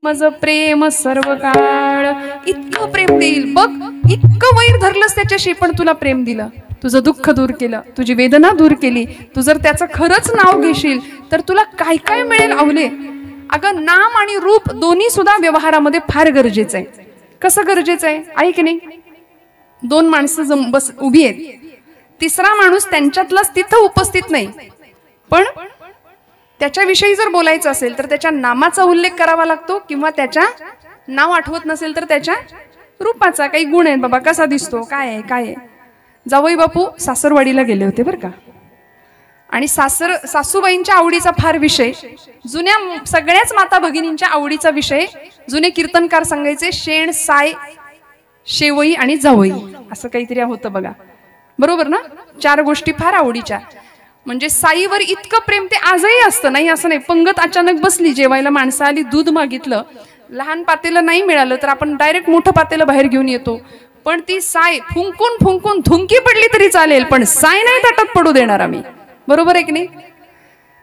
मज प्रेम सर्व काळ. इतकं प्रेम देईल बघ, इतकं वैर धरलंस त्याच्याशी पण तुला प्रेम दिलं, तुझं दुःख दूर केलं, तुझी वेदना दूर केली. तू जर त्याचं खरंच नाव घेशील तर तुला काय काय मिळेल अवले. अगं नाम आणि रूप दोन्ही सुद्धा व्यवहारामध्ये फार गरजेचं आहे. कसं गरजेचं आहे आहे की नाही. दोन माणसं बस उभी आहेत, तिसरा माणूस त्यांच्यातलाच तिथं उपस्थित नाही, पण त्याच्याविषयी जर बोलायचं असेल तर त्याच्या नामाचा उल्लेख करावा लागतो, किंवा त्याच्या नाव आठवत नसेल तर त्याच्या रूपाचा. काही गुण आहेत बाबा, कसा दिसतो, काय आहे काय आहे. जावई बापू सासरवाडीला गेले होते बरं का, आणि सासूबाईंच्या आवडीचा फार विषय, जुन्या सगळ्याच माता भगिनींच्या आवडीचा विषय जुने कीर्तनकार सांगायचे, शेण साय शेवई आणि जावई असं काहीतरी होतं बघा, बरोबर ना. 4 गोष्टी फार आवडीच्या. म्हणजे साईवर इतकं प्रेम ते आजही असतं, नाही असं नाही. पंगत अचानक बसली, जेवायला माणसं आली, दूध मागितलं, लहान पातेलं नाही मिळालं तर आपण डायरेक्ट मोठं पातेलं बाहेर घेऊन येतो, पण ती साय फुंकून फुंकून धुंकी पडली तरी चालेल, पण साय नाही ताटात पडू देणार आम्ही, बरोबर आहे की नाही.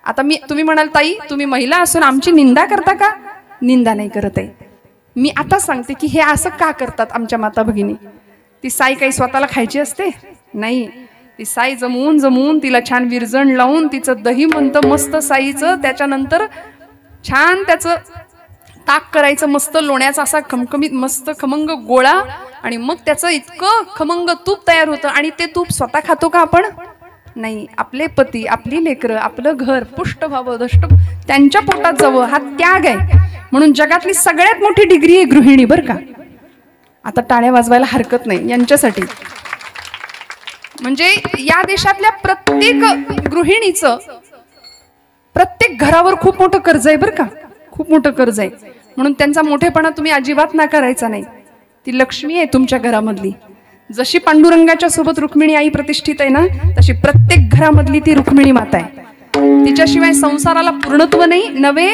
आता तुम्ही म्हणाल ताई तुम्ही महिला असून आमची निंदा करता का. निंदा नाही करत आहे, मी आता सांगते की हे असं का करतात आमच्या माता भगिनी. ती साई काही स्वतःला खायची असते नाही, ती साई जमवून जमवून तिला छान विरजण लावून तिचं दही म्हणतं मस्त साईचं, त्याच्यानंतर छान त्याचं ताक करायचं मस्त लोण्याचा असा खमखमीत मस्त खमंग गोळा, आणि मग त्याचं इतकं खमंग तूप तयार होतं. आणि ते तूप स्वतः खातो का आपण. नाही, आपले पती आपली लेकरं आपलं घर पुष्ट व्हावं दष्ट त्यांच्या पोटात जावं हा त्याग आहे. म्हणून जगातली सगळ्यात मोठी डिग्री आहे गृहिणी बरं का. आता टाळ्या वाजवायला हरकत नाही यांच्यासाठी. म्हणजे या देशातल्या प्रत्येक गृहिणीचं प्रत्येक घरावर खूप मोठं कर्ज आहे बरं का, खूप मोठं कर्ज आहे. म्हणून त्यांचा मोठेपणा तुम्ही अजिबात नाकारायचा नाही. ती लक्ष्मी आहे तुमच्या घरामधली. जशी पांडुरंगाच्या सोबत रुक्मिणी आई प्रतिष्ठित आहे ना, तशी प्रत्येक घरामधली ती रुक्मिणी माता आहे. तिच्याशिवाय संसाराला पूर्णत्व नाही. नवे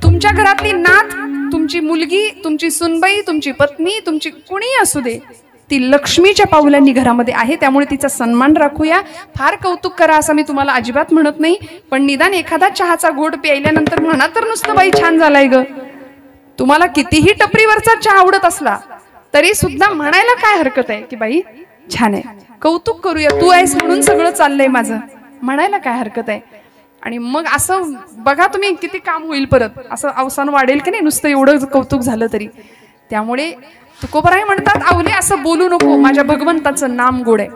तुमच्या घरातली नात, तुमची मुलगी, तुमची सुनबाई, तुमची पत्नी, तुमची कुणी असू दे, ती लक्ष्मीच्या पावलांनी घरामध्ये आहे. त्यामुळे तिचा सन्मान राखूया. फार कौतुक करा असं मी तुम्हाला अजिबात म्हणत नाही, पण निदान एखादा चहाचा घोट प्यायल्यानंतर म्हणा तर नुसतं बाई छान झालाय ग. तुम्हाला कितीही टपरीवरचा चहा आवडत असला तरी सुद्धा म्हणायला काय हरकत आहे की बाई छान आहे, कौतुक करूया, तू आहेस म्हणून सगळं चाललंय माझं, म्हणायला काय हरकत आहे. आणि मग असं बघा तुम्ही किती काम होईल, परत असं अवसान वाढेल की नाही नुसतं एवढं कौतुक झालं तरी. त्यामुळे तुकोबराय म्हणतात, आवले असं बोलू नको, माझ्या भगवंताचं नाम गोड आहे.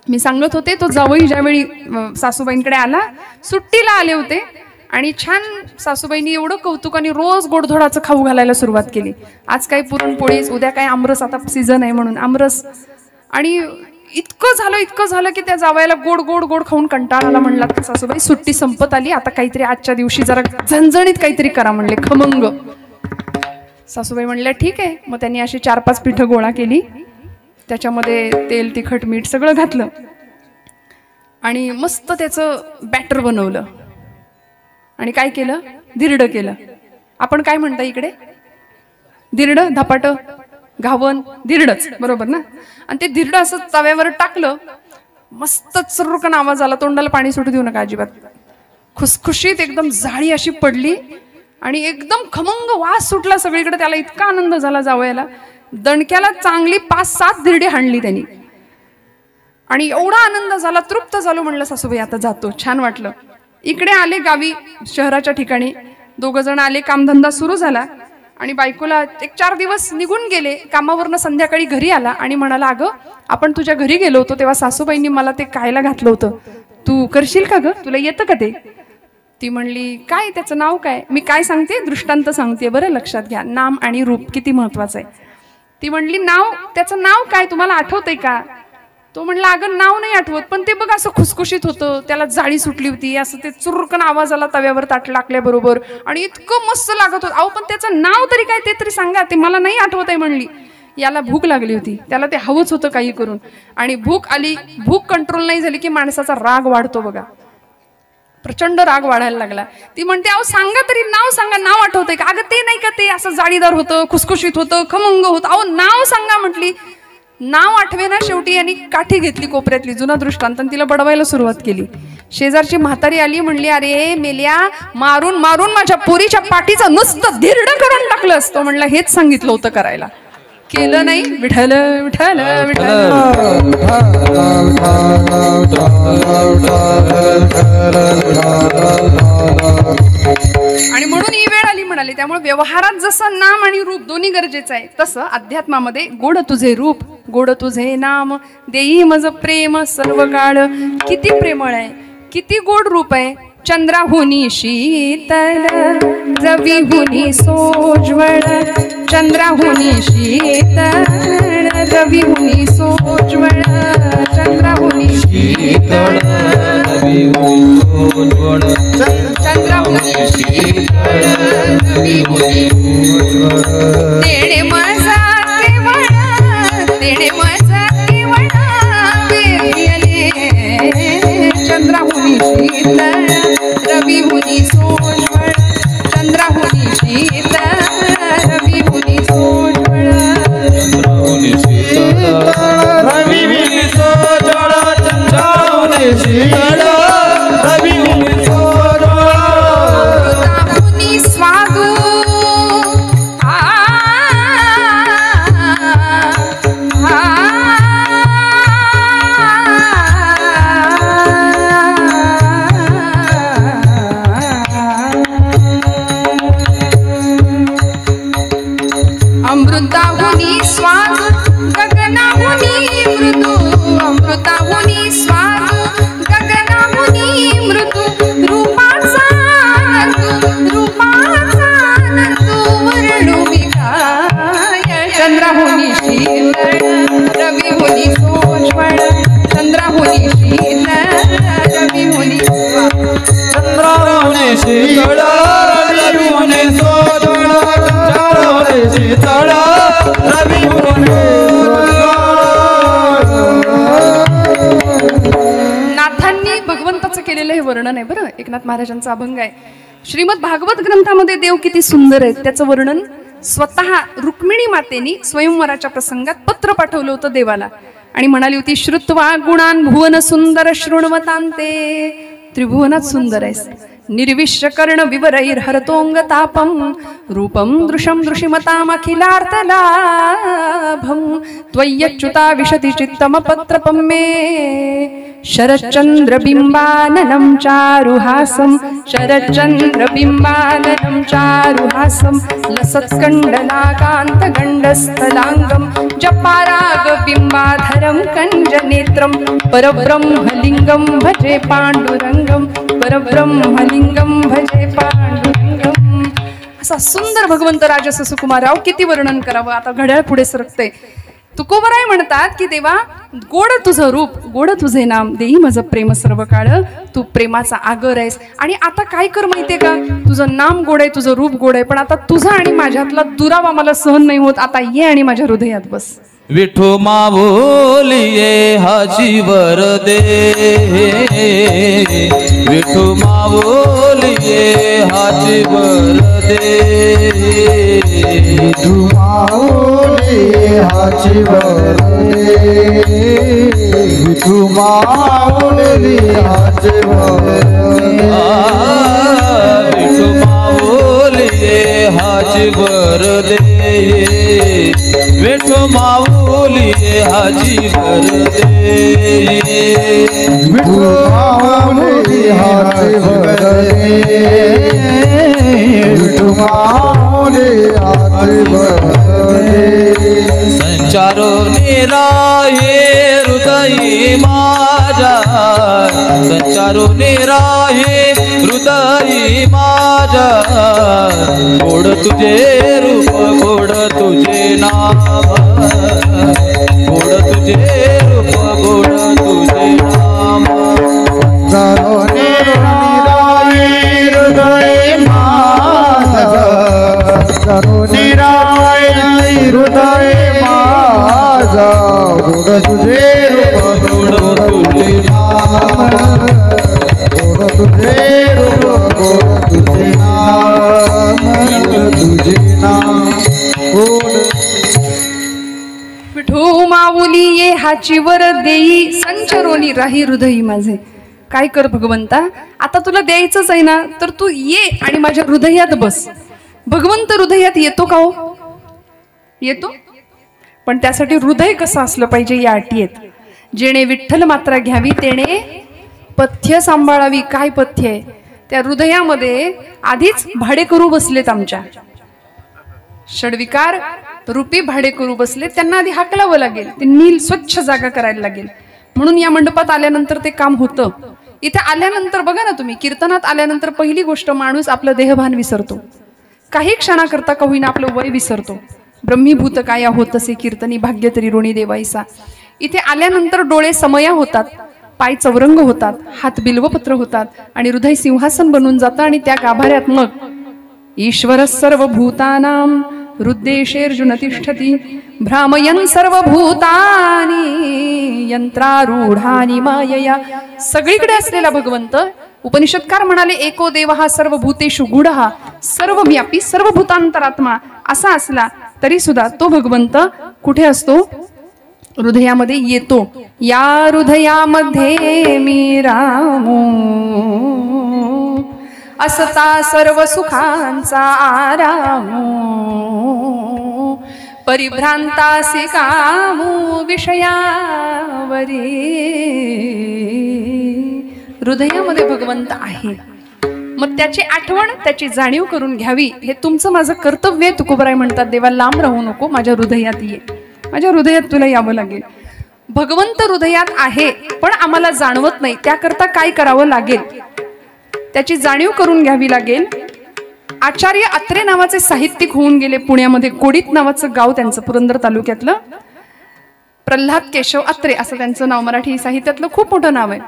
मी सांगत होते, तो जावई ज्यावेळी सासूबाईंकडे आला, सुट्टीला आले होते, आणि छान सासूबाईंनी एवढं कौतुकाने रोज गोडधोडाचं खाऊ घालायला सुरुवात केली. आज काही पुरणपोळीच, उद्या काय आमरस, आता सीझन आहे म्हणून आमरस. आणि इतकं झालं की त्या जावयाला गोड गोड गोड खाऊन कंटाळा आला. म्हणला सासूबाई सुट्टी संपत आली, आता काहीतरी आजच्या दिवशी जरा झणझणीत काहीतरी करा म्हणले, खमंग. सासूबाई म्हणल्या ठीक आहे. मग त्यांनी अशी 4-5 पिठं गोळा केली, त्याच्यामध्ये तेल तिखट मीठ सगळं घातलं, आणि मस्त त्याचं बॅटर बनवलं. आणि काय केलं, धिरडं केलं. आपण काय म्हणता इकडे, धिरडं, धपाट, घावन, धिरडच बरोबर ना. आणि ते धिरडं असं तव्यावर टाकलं, मस्त चुरकन आवाज आला. तोंडाला पाणी सुटू देऊ नका अजिबात. खुसखुशीत एकदम जाळी अशी पडली आणि एकदम खमंग वास सुटला सगळीकडे. त्याला इतका आनंद झाला जावयाला. दणक्याला चांगली 5-7 धिरडी हाणली त्यांनी, आणि एवढा आनंद झाला, तृप्त झालो. म्हणलं सासूबाई आता जातो, छान वाटलं. इकडे आले गावी, शहराच्या ठिकाणी 2 जण आले. कामधंदा सुरू झाला, आणि बायकोला 1-4 दिवस निघून गेले कामावरनं. संध्याकाळी घरी आला आणि म्हणाला, अगं आपण तुझ्या घरी गेलो होतो तेव्हा सासूबाईंनी मला ते खायला घातलं होतं, तू करशील का ग, तुला येतं का ते. ती म्हणली काय, त्याचं नाव काय. मी काय सांगते, दृष्टांत सांगते बरं, लक्षात घ्या. नाम आणि रूप किती महत्वाचं आहे. ती म्हणली नाव, त्याचं नाव काय तुम्हाला आठवतंय का. तो म्हणला अगं नाव नाही आठवत, पण ते बघ असं खुसखुशीत होतं, त्याला जाळी सुटली होती, असं ते चुरकन आवाज आला तव्यावर ताट टाकल्याबरोबर, आणि इतकं मस्त लागत होतं. अहो पण त्याचं नाव तरी काय ते तरी सांगा. ते मला नाही आठवत आहे म्हणली. याला भूक लागली होती, त्याला ते हवंच होतं काही करून, आणि भूक आली. भूक कंट्रोल नाही झाली की माणसाचा राग वाढतो बघा, प्रचंड राग वाढायला लागला. ती म्हणते अहो सांगा तरी, नाव सांगा, नाव आठवतंय का. अगं ते नाही का, ते असं जाळीदार होतं, खुसखुशीत होतं, खमंग होतं. अहो नाव सांगा म्हटली. नाव आठवे ना शेवटी. यांनी काठी घेतली कोपऱ्यातली, जुना दृष्टांत, आणि तिला बडवायला सुरुवात केली. शेजारची म्हातारी आली, म्हणली अरे मेल्या, मारून मारून माझ्या पोरीच्या पाठीचं नुसतं धिरड करून टाकलं असतं. म्हणलं हेच सांगितलं होतं करायला, केलं नाही. विठ्ठल विठ्ठल विठ्ठल. आणि म्हणून ही वेळ आली म्हणाले. त्यामुळे व्यवहारात जसं नाम आणि रूप दोन्ही गरजेचं आहे, तसं अध्यात्मामध्ये गोड तुझे रूप, गोड तुझे नाम, देई मज प्रेम सर्व काळ. किती प्रेमळ आहे, किती गोड रूप आहे. चंद्राहुनी शीतल, रविहुनी सोज्वळ. चंद्राहुनी शीतल, रविहुनी सोज्वळ. चंद्राहुनी शीतल, रविहुनी सोज्वळ. चंद्राहुनी शीतल, रविहुनी सोज्वळ. तेणे माझा केवळ, तेणे माझा केवळ वेरियले. चंद्राहुनी शीतल, रविहुनी सोज्वळ. चंद्राहुनी शीतल, रविहुनी सोज्वळ. चंद्राहुनी शीतल, रविहुनी सोज्वळ. चंद्राहुनी शीतल, रविहुनी सोज्वळ. अमृताहुनी स्वादू, अमृताहुनी स्वादू, गगनाहुनी मृदू. अमृताहुनी स्वादू, गगनाहुनी मृदू. रूपाचा नंदू, रूपाचा नंदू वर्णू मी काय. चंद्राहुनी शीतल, रविहुनी सोज्वळ. चंद्राहुनी शीतल, रविहुनी सोज्वळ. चंद्राहुनी शीतल, रविहुनी सोज्वळ. चंद्राहुनी शीतल, रविहुनी सोज्वळ. नाथांनी भगवंताचं केलेलं हे वर्णन आहे बरं. एकनाथ महाराजांचा अभंग आहे. श्रीमद भागवत ग्रंथामध्ये देव किती सुंदर आहेत त्याचं वर्णन स्वतः रुक्मिणी मातेनी स्वयंवराच्या प्रसंगात पत्र पाठवलं होतं देवाला आणि म्हणाली होती, श्रुत्वा गुणान भुवन सुंदर शृण्वतांते. त्रिभुवनात सुंदर आहेस. निर्विश्य कर्ण विवरैर हरतोंग तापम. रूपम दृशम दृशिमतामखिलार्थलाभम. त्वय्यच्युता विशति चित्तम पत्रपम मे. शरच्चंद्र बिंबाननं चारुहासं. शरच्चंद्र बिंबाननं चारुहासं. लसत्कंडलाकांत गंडस्थलांगम. जपाराग बिंबाधरं कंजनेत्रं. परब्रह्मलिंगं भजे पांडुरंगं. परब्रह्मलिंगं भजे पांडुरंगं. असा सुंदर भगवंत राजस सुकुमाराव, किती वर्णन करावं. आता घड्याळ पुढे सरकते. तुकोबराय म्हणतात की देवा, गोड तुझं रूप, गोड तुझे नाम, देई माझं प्रेम सर्व काळ. तू प्रेमाचा आगर आहेस. आणि आता काय कर माहितीये का, तुझं नाम गोड आहे, तुझं रूप गोड आहे, पण आता तुझा आणि माझ्यातला दुरावा मला सहन नाही होत. आता ये आणि माझ्या हृदयात बस. विठो माऊलिये हाची वरदे. विठो माऊलिये हाची वरदे. विठो माऊलिये हाची वरदे. विठो माऊलिये हाची वरदे. विठो माऊलिये हाची वरदे. विठो माऊलिये हाची वरदे. विठो माऊलिये हाची वरदे. विठो माऊलिये हाची वरदे. संचारो निराहे हृदयी माझा. संचारो निराहे हृदयी माझा. गोड तुझे रूप, गोड तुझे नाम. गोड तुझे रूप, गोड तुझे नाम. संचारो निराहे हृदयी माझा. संचारो निराहे हृदयी माझा. गोड तुझे रूप, गोड तुझे नाम. गोड तुझे रूप, गोड तुझे नाम. तुझे नाम गोड. विठो माऊली ये हाची वर देई. संचरोनी राही हृदयी माझे. काय कर भगवंता, आता तुला द्यायचंच आहे ना, तर तू ये आणि माझ्या हृदयात बस. भगवंत हृदयात येतो का हो? येतो, पण त्यासाठी हृदय कसं असलं पाहिजे या अटी आहेत. जेणे विठ्ठल मात्रा घ्यावी तेणे पथ्य सांभाळावी. काय पथ्य आहे? त्या हृदयामध्ये आधीच भाडेकरू बसलेत, आमच्या षडविकार रूपी भाडेकरू बसले. त्यांना आधी हाकलावं लागेल, ते नील स्वच्छ जागा करायला लागेल. म्हणून या मंडपात आल्यानंतर ते काम होतं. इथे आल्यानंतर बघा ना तुम्ही, कीर्तनात आल्यानंतर पहिली गोष्ट माणूस आपलं देहभान विसरतो. काही क्षणाकरता का होईना आपलं वय विसरतो. ब्रह्मीभूत काया होतसे कीर्तनी भाग्य तरी ऋणी देवाईसा. इथे आल्यानंतर डोळे समया होतात, पाय चौरंग होतात, हात बिल्वपत्र होतात आणि हृदय सिंहासन बनून जातं. आणि त्या गाभाऱ्यात मग ईश्वर सर्वभूतानां हृद्देशेर्जुन तिष्ठति भ्रामयन् सर्वभूतानि यंत्रारूढानि मायया. सगळीकडे असलेला भगवंत. उपनिषदकार म्हणाले एको देवः सर्वभूतेषु गूढः सर्वव्यापी सर्वभूतांतरात्मा असा असला तरी सुद्धा तो भगवंत कुठे असतो? हृदयामध्ये येतो. या हृदयामध्ये मी रामू असता सर्व सुखांचा आरामू परिभ्रांतासी कामू विषयावरी. हृदयामध्ये भगवंत आहे. मग त्याची आठवण, त्याची जाणीव करून घ्यावी. हे तुमचं माझं कर्तव्य आहे. तुकोबराय म्हणतात देवा लांब राहू नको, माझ्या हृदयात ये. माझ्या हृदयात तुला यावं लागेल. भगवंत हृदयात आहे पण आम्हाला जाणवत नाही. त्याकरता काय करावं लागेल? त्याची जाणीव करून घ्यावी लागेल. आचार्य अत्रे नावाचे साहित्यिक होऊन गेले पुण्यामध्ये. कोडीत नावाचं गाव त्यांचं, पुरंदर तालुक्यातलं. प्रल्हाद केशव अत्रे असं त्यांचं नाव. मराठी साहित्यातलं खूप मोठं नाव आहे.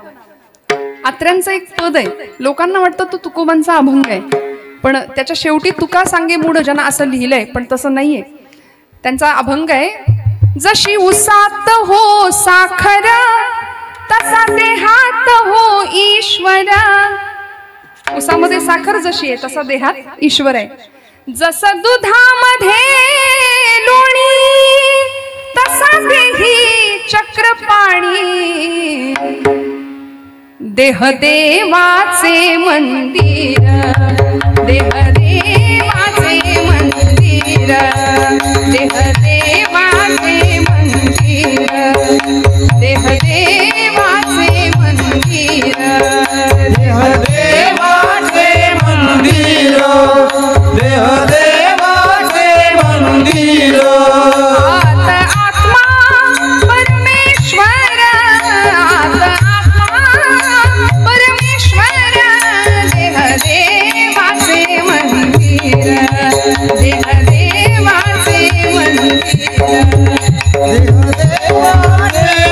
अत्र्यांचं एक पद आहे. लोकांना वाटतं तो तुकोबांचा अभंग आहे, पण त्याच्या शेवटी तुका सांगे मूढ जना असं लिहिलंय, पण तसं नाहीये. त्यांचा अभंग आहे, जशी उसात हो साखर तसा देहात हो ईश्वर. उसामध्ये साखर जशी आहे तसा देहात ईश्वर आहे. जसं दुधामध्ये लोणी तसा देही चक्रपाणी. देह देवाचे मंदिर, देह देवाचे मंदिर, देह देवाचे मंदिर, देह देवाचे मंदिर, देह देवाचे मंदिर, देह देवाचे मंदिर. आत्मा परमेश्वर, परमेश्वर, देह देवाचे मंदिर, देह देवाचे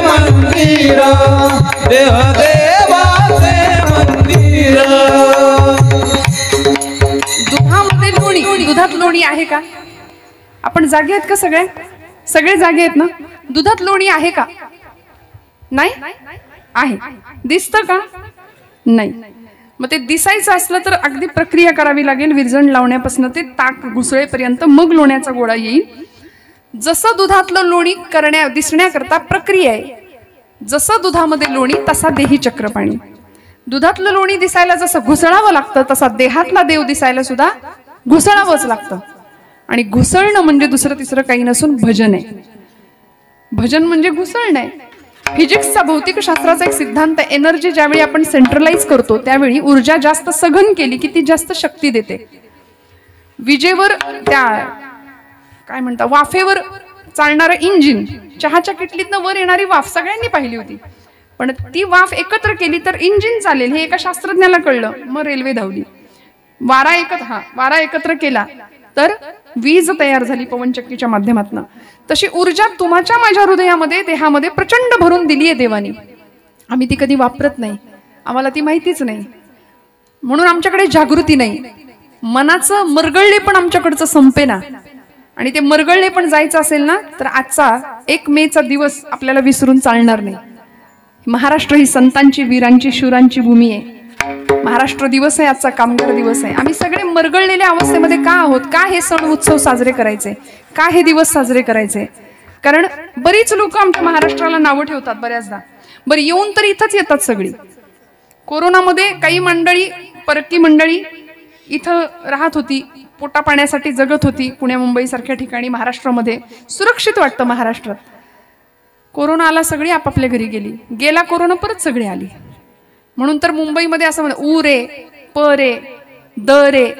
मंदिर, देह देवाचे मंदिर. दुधामध्ये लोणी. दुधात लोणी आहे का? आपण जागे आहेत का? सगळे जागे आहेत ना? दुधात लोणी आहे का? नाही आहे. दिसतं का? नाही. मग ते दिसायचं असलं तर अगदी प्रक्रिया करावी लागेल. विरजण लावण्यापासून ते ताक घुसळेपर्यंत मग लोण्याचा गोळा येईल. जसं दुधातलं लोणी दिसण्याकरता प्रक्रिया आहे. जसं दुधामध्ये लोणी तसा देही चक्रपाणी. दुधातलं लोणी दिसायला जसं घुसळावं लागतं तसा देहातला देव दिसायला सुद्धा घुसळावंच लागतं. आणि घुसळणं म्हणजे दुसरं तिसरं काही नसून भजन आहे. भजन म्हणजे घुसळणं आहे. फिजिक्सचा, भौतिक शास्त्राचा एक सिद्धांत, एनर्जी ज्यावेळी आपण सेंट्रलाइज करतो त्यावेळी ऊर्जा जास्त सघन केली की ती जास्त शक्ती देते. विजेवर, त्या काय म्हणता, वाफेवर चालणारं इंजिन, चहाच्या किटलीतनं वर येणारी वाफ सगळ्यांनी पाहिली होती. पण ती वाफ एकत्र केली तर इंजिन चालेल हे एका शास्त्रज्ञाला कळलं. मग रेल्वे धावली. वारा एकत्र केला तर वीज तयार झाली पवनचक्कीच्या माध्यमातून. तशी ऊर्जा तुमच्या माझ्या हृदयामध्ये, देहामध्ये प्रचंड भरून दिली आहे देवानी. आम्ही ती कधी वापरत नाही, आम्हाला ती माहितीच नाही. म्हणून आमच्याकडे जागृती नाही. मनाचं मरगळले पण आमच्याकडचं संपेना. आणि ते मरगळले पण जायचं असेल ना तर आजचा 1 मेचा दिवस आपल्याला विसरून चालणार नाही. महाराष्ट्र ही संतांची, वीरांची, शूरांची भूमी आहे. महाराष्ट्र दिवस आहे आजचा, कामगार दिवस आहे. आम्ही सगळे मरगळलेल्या अवस्थेमध्ये का आहोत? का हे सण उत्सव साजरे करायचे? का हे दिवस साजरे करायचे? कारण बरीच लोक आमच्या महाराष्ट्राला नावं ठेवतात बऱ्याचदा. बरं, येऊन तर इथंच येतात सगळी, कोरोनामध्ये काही मंडळी, परकी मंडळी इथं राहत होती, पोटा पाण्यासाठी जगत होती. पुण्या मुंबई सारख्या ठिकाणी महाराष्ट्रामध्ये सुरक्षित वाटतं. महाराष्ट्रात कोरोना आला, सगळी आपापल्या घरी गेली. गेला कोरोना, परत सगळी आली. म्हणून तर मुंबईमध्ये असं म्हणतात, ऊ रे, प रे, द रे.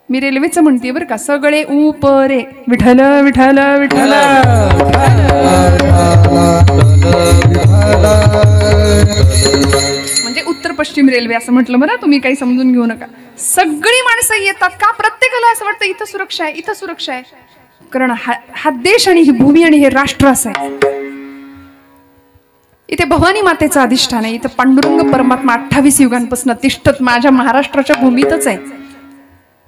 मी रेल्वेचं म्हणते बरं का, सगळे ऊ प रे, विठ्ठल विठ्ठल विठ्ठल. म्हणजे उत्तर पश्चिम रेल्वे असं म्हटलं बरं, तुम्ही काही समजून घेऊ नका. सगळी माणसं येतात का? प्रत्येकाला असं वाटतं इथं सुरक्षा आहे, इथं सुरक्षा आहे. कारण हा देश आणि ही भूमी आणि हे राष्ट्र असं आहे. इथे भवानी मातेचं अधिष्ठान आहे. इथं पांडुरंग परमात्मा 28 युगांपासून तिष्ठत माझ्या महाराष्ट्राच्या भूमीतच आहे.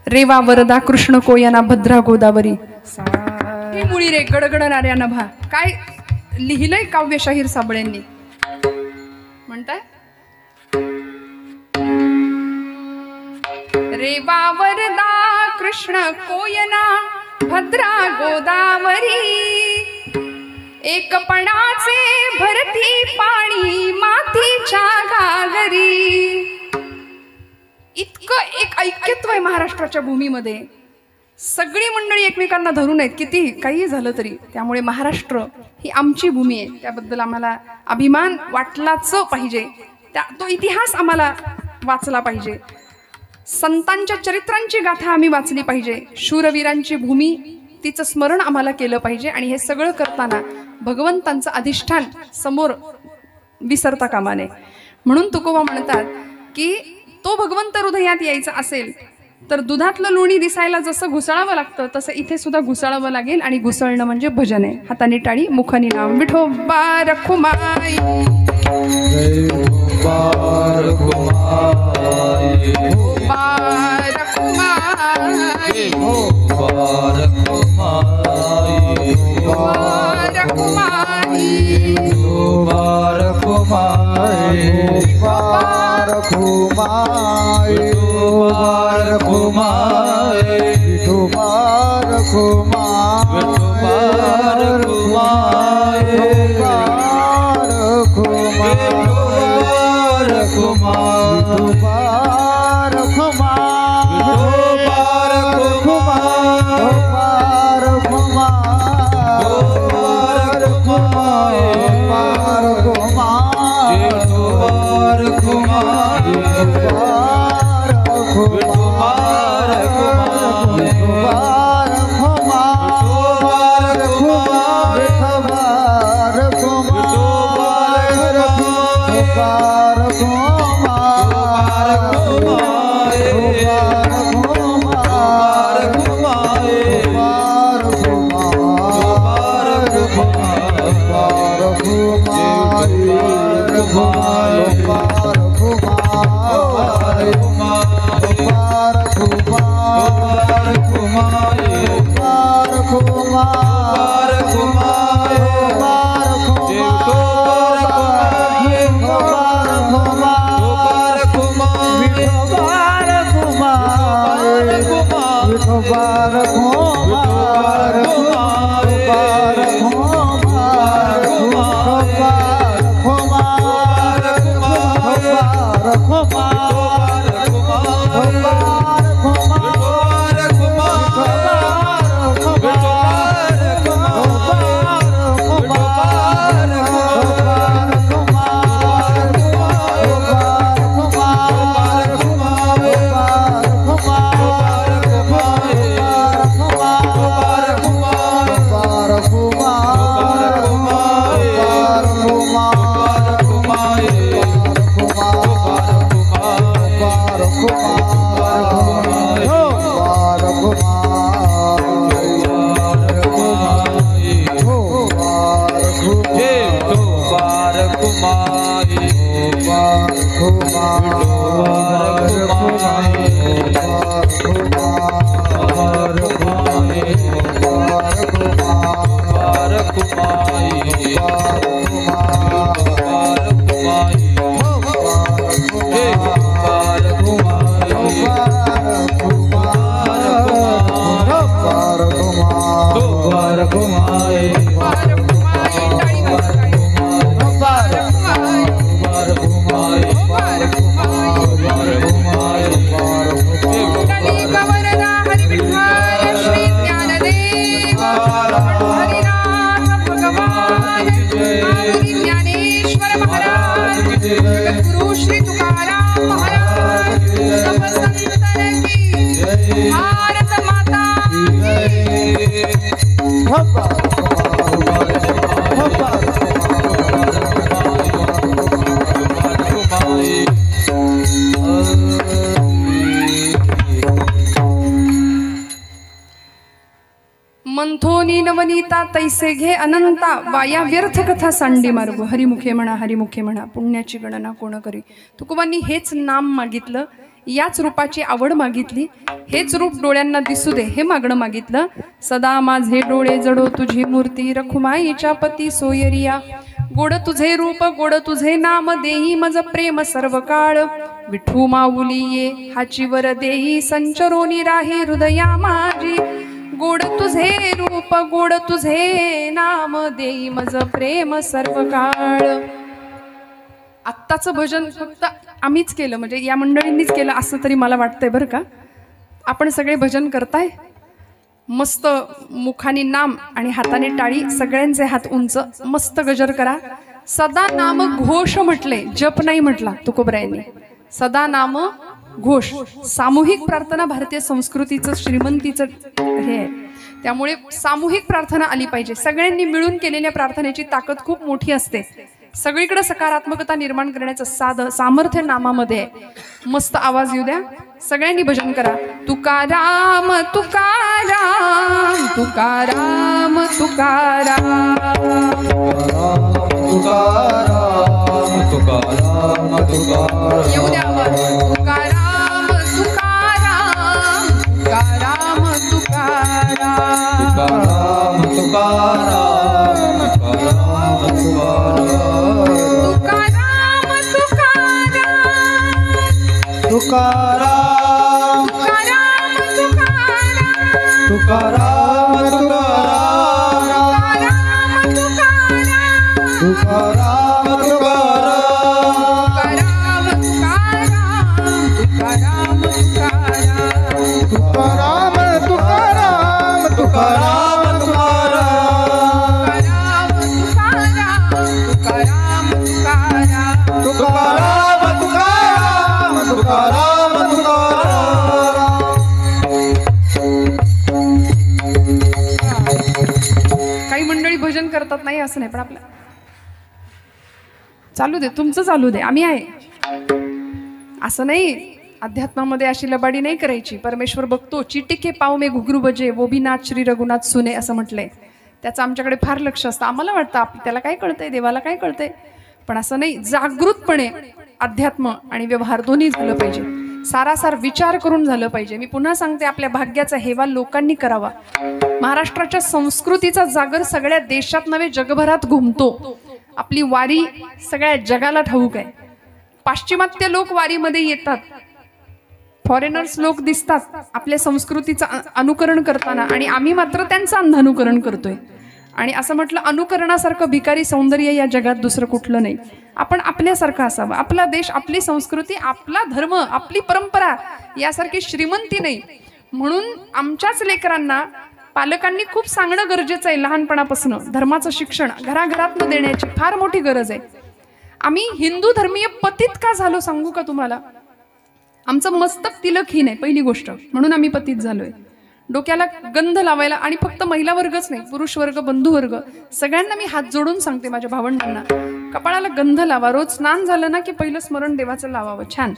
रेवा वरदा कृष्ण कोयना भद्रा गोदावरी मुळी रे गडगडणाऱ्या नभा. काय लिहिलंय काव्य शाहीर साबळेंनी. म्हणताय रेवा वरदा कृष्ण कोयना भद्रा गोदावरी, एकपणाचे भरती पाणी मातीच्या घागरी. इतकं एक ऐक्यत्व आहे महाराष्ट्राच्या भूमीमध्ये. सगळी मंडळी एकमेकांना धरून आहेत, किती काही झालं तरी. त्यामुळे महाराष्ट्र ही आमची भूमी आहे. त्याबद्दल आम्हाला अभिमान वाटलाच पाहिजे. तो इतिहास आम्हाला वाचला पाहिजे. संतांच्या चरित्रांची गाथा आम्ही वाचली पाहिजे. शूरवीरांची भूमी, तिचं स्मरण आम्हाला केलं पाहिजे. आणि हे सगळं करताना भगवंतांचं अधिष्ठान समोर विसरता कामा नये. म्हणून तुकोबा म्हणतात की तो भगवंत हृदयात यायचा असेल तर दुधातलं लोणी दिसायला जसं घुसळावं लागतं तसं इथे सुद्धा घुसळावं लागेल. आणि घुसळणं म्हणजे भजन आहे. हाताने टाळी, मुखाने नाम. विठोबा रखुमाई, विठोबा रखुमाई, विठोबा रखुमाई, विठोबा रखुमाई, विठोबा रखुमाई, विठोबा रखुमाई, विठोबा रखुमाई, विठोबा रखुमाई, विठोबा रखुमाई, विठोबा रखुमाई, विठोबा रखुमाई, विठोबा रखुमाई, विठोबा रखुमाई, विठोबा रखुमाई, रखुमाई, मंथोनी नवनीता तैसे घे अनंता वाया व्यर्थ कथा सांडी मार्ग हरिमुखे म्हणा पुण्याची गणना कोण करी. तुकोबांनी हेच नाम मागितलं, याच रूपाची आवड मागितली, हेच रूप डोळ्यांना दिसू दे हे मागणं मागितलं. सदा माझे डोळे जडो तुझी मूर्ती रखुमाईच्या पती सोयरिया. गोड तुझे रूप गोड तुझे नाम देई मज प्रेम सर्व काळ. विठू माऊली ये हाची वर देई संचरोनी राही हृदया माझी. गोड तुझे रूप गोड तुझे नाम देई मज प्रेम सर्व काळ. आत्ताचं भजन फक्त आम्हीच केलं, म्हणजे या मंडळींनीच केलं असं तरी मला वाटतंय बरं का. आपण सगळे भजन करताय, मस्त मुखाने नाम आणि हाताने टाळी, सगळ्यांचे हात उंच, मस्त गजर करा. सदा नाम घोष म्हटले, जप नाही म्हटला तुकोबरायांनी. सदा नाम घोष. सामूहिक प्रार्थना भारतीय संस्कृतीचं श्रीमंतीचं हे आहे, त्यामुळे सामूहिक प्रार्थना आली पाहिजे. सगळ्यांनी मिळून केलेल्या प्रार्थनेची ताकद खूप मोठी असते. सगळीकडे सकारात्मकता निर्माण करण्याचं सामर्थ्य नामामध्ये आहे. मस्त आवाज येऊ द्या, सगळ्यांनी भजन करा. तुकाराम तुकाराम तुकाराम तुकाराम तुकाराम तुकाराम तुकाराम. येऊ द्या आवाज. तुकाराम तुकाराम तुकाराम तुकाराम तुकाराम तुकाराम तुकाराम तुकाराम. तुकाराम तुकाराम तुकाराम तुकाराम तुकाराम तुकाराम तुकाराम तुकाराम काही मंडळी भजन करतात नाही असं नाही, पण आपलं चालू दे, तुमचं चालू दे, आम्ही आहे असं नाही. अध्यात्मामध्ये अशी लबाडी नाही करायची. परमेश्वर बघतो. चिटिके पाव में घुघरू बजे वो भी नाथ श्री रघुनाथ सुने असं म्हटलंय. त्याचं आमच्याकडे फार लक्ष असतं. आम्हाला वाटतं त्याला काय कळतंय, देवाला काय कळतंय, पण असं नाही. जागृतपणे अध्यात्म आणि व्यवहार दोन्ही झालं पाहिजे. सारासार विचार करून झालं पाहिजे. मी पुन्हा सांगते, आपल्या भाग्याचा हेवा लोकांनी करावा. महाराष्ट्राच्या संस्कृतीचा जागर सगळ्या देशात नव्हे जगभरात घुमतो. आपली वारी सगळ्या जगाला ठाऊक आहे. पाश्चिमात्य लोक वारीमध्ये येतात, फॉरेनर्स लोक दिसतात आपल्या संस्कृतीचं अनुकरण करताना, आणि आम्ही मात्र त्यांचं अंधानुकरण करतोय. आणि असं म्हटलं, अनुकरणासारखं भिकारी सौंदर्य या जगात दुसरं कुठलं नाही. आपण आपल्यासारखं असावं. आपला देश, आपली संस्कृती, आपला धर्म, आपली परंपरा यासारखी श्रीमंती नाही. म्हणून आमच्याच लेकरांना पालकांनी खूप सांगणं गरजेचं आहे. लहानपणापासून धर्माचं शिक्षण घराघरातनं देण्याची फार मोठी गरज आहे. आम्ही हिंदू धर्मीय पतित का झालो सांगू का तुम्हाला? आमचं मस्तक तिलकहीन आहे पहिली गोष्ट, म्हणून आम्ही पतित झालोय. डोक्याला गंध लावायला, आणि फक्त महिला वर्गच नाही, पुरुष वर्ग, बंधू वर्ग, सगळ्यांना मी हात जोडून सांगते माझ्या भावंडांना, कपाळाला गंध लावा. रोज स्नान झालं ना की पहिलं स्मरण देवाचं लावावं. छान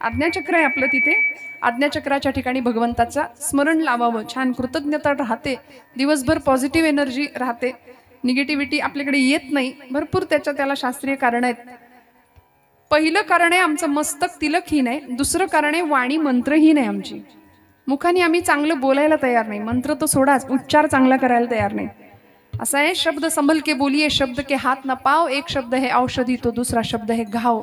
आज्ञाचक्र आहे आपलं तिथे. आज्ञाचक्राच्या ठिकाणी भगवंताचा स्मरण लावावं. छान कृतज्ञता राहते. दिवसभर पॉझिटिव्ह एनर्जी राहते. निगेटिव्हिटी आपल्याकडे येत नाही. भरपूर त्याला शास्त्रीय कारण आहेत. पहिलं कारण आहे आमचं मस्तक तिलकहीन आहे. दुसरं कारण आहे वाणी मंत्रहीन आहे आमची. मुखाने आम्ही चांगलं बोलायला तयार नाही. मंत्र तो सोडाच, उच्चार चांगला करायला तयार नाही. असं आहे, शब्द संभल के बोलिए, शब्द के हात न पाव. एक शब्द है औषधी, तो दुसरा शब्द है घाव.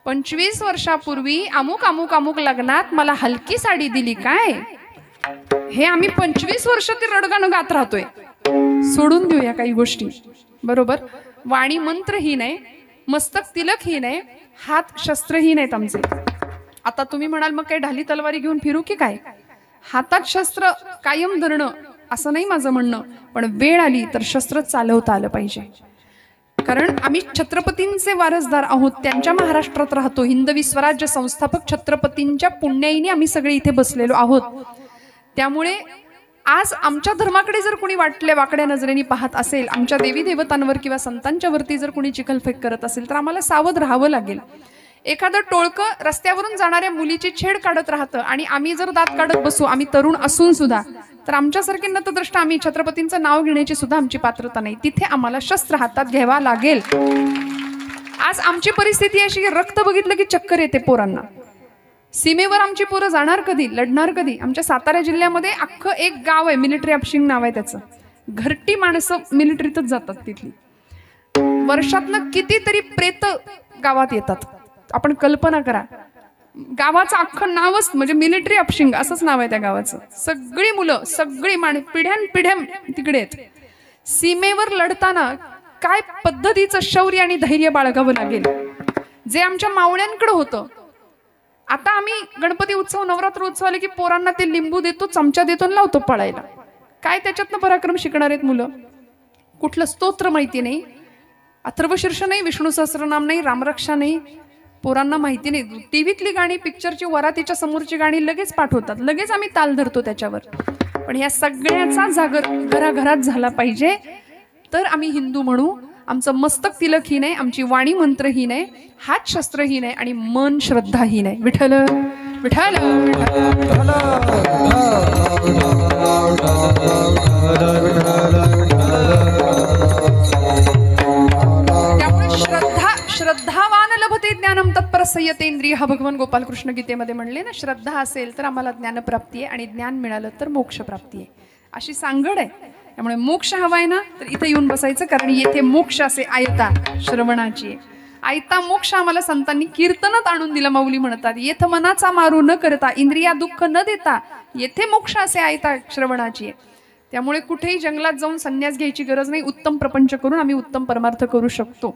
25 वर्षापूर्वी अमुक अमुक अमुक लग्नात मला हलकी साडी दिली काय, हे आम्ही 25 वर्ष ते रडगाणं गात राहतोय. सोडून देऊया काही गोष्टी. बरोबर. वाणी मंत्रहीन आहे, मस्तक तिलकहीन आहे, हात शस्त्रहीन आहेत आमचे. आता तुम्ही म्हणाल मग काही ढाली तलवारी घेऊन फिरू की काय? हातात शस्त्र कायम धरणं असं नाही माझं म्हणणं, पण वेळ आली तर शस्त्र चालवता आलं पाहिजे. कारण आम्ही छत्रपतींचे वारसदार आहोत. त्यांच्या महाराष्ट्रात राहतो. हिंदवी स्वराज्य संस्थापक छत्रपतींच्या पुण्याईने आम्ही सगळे इथे बसलेलो आहोत. त्यामुळे आज आमच्या धर्माकडे जर कोणी वाटल्या वाकड्या नजरेने पाहत असेल, आमच्या देवी देवतांवर किंवा संतांच्या वरती जर कोणी चिखलफेक करत असेल, तर आम्हाला सावध राहावं लागेल. एखादं टोळकं रस्त्यावरून जाणाऱ्या मुलीची छेड काढत राहतं आणि आम्ही जर दात काढत बसू, आम्ही तरुण असून सुद्धा, तर आमच्यासारखे नतद्रष्टा आम्ही छत्रपतींचं नाव घेण्याची सुद्धा आमची पात्रता नाही. तिथे आम्हाला शस्त्र हातात घ्यावा लागेल. आज आमची परिस्थिती अशी की रक्त बघितलं की चक्कर येते पोरांना. सीमेवर आमची पोरं जाणार कधी, लढणार कधी? आमच्या सातारा जिल्ह्यामध्ये अख्खं एक गाव आहे, मिलिटरी अपशिंग नाव आहे त्याचं. घरटी माणसं मिलिटरीतच जातात तिथली. वर्षातनं कितीतरी प्रेत गावात येतात. आपण कल्पना करा, गावाचं अख्खं नावच म्हणजे मिलिटरी अपशिंग असंच नाव आहे त्या गावाचं. सगळी मुलं, सगळी पिढ्यान तिकडे आहेत. सीमेवर लढताना काय पद्धतीचं शौर्य आणि धैर्य बाळगावं लागेल, जे आमच्या मावळ्यांकडे होतं. आता आम्ही गणपती उत्सव, नवरात्र उत्सव आले की पोरांना ते लिंबू देतो, चमचा देतो आणि लावतो पळायला. काय त्याच्यातनं पराक्रम शिकणार आहेत मुलं? कुठलं स्तोत्र माहिती नाही, अथर्वशीर्ष नाही, विष्णू सहस्रनाम नाही, रामरक्षा नाही, पोरांना माहिती नाही. टीव्हीतली गाणी, पिक्चरची, वरातीच्या समोरची गाणी लगेच पाठवतात, लगेच आम्ही ताल धरतो त्याच्यावर. पण ह्या सगळ्याचा जागर घराघरात झाला पाहिजे, तर आम्ही हिंदू म्हणू. आमचं मस्तक तिलकहीन आहे, आमची वाणी मंत्रहीन आहे, हात शस्त्रहीन आहे आणि मन श्रद्धाहीन आहे. विठ्ठल विठ्ठल. त्यामुळे श्रद्धावान लभते ज्ञानम तत्पर संयतेंद्रिय, हा भगवान गोपालकृष्ण गीतेमध्ये म्हणले ना. श्रद्धा असेल तर आम्हाला ज्ञानप्राप्ती आहे आणि ज्ञान मिळालं तर मोक्षप्राप्ती आहे, अशी सांगड आहे. त्यामुळे मोक्ष हवाय ना, तर इथे येऊन बसायचं, कारण येथे मोक्ष असे आयता श्रवणाची. आयता मोक्ष आम्हाला संतांनी कीर्तनात आणून दिला. माऊली म्हणतात, येथ मनाचा मारू न करता, इंद्रिया दुःख न देता, येथे मोक्ष असे आयता श्रवणाची. त्यामुळे कुठेही जंगलात जाऊन संन्यास घ्यायची गरज नाही. उत्तम प्रपंच करून आम्ही उत्तम परमार्थ करू शकतो.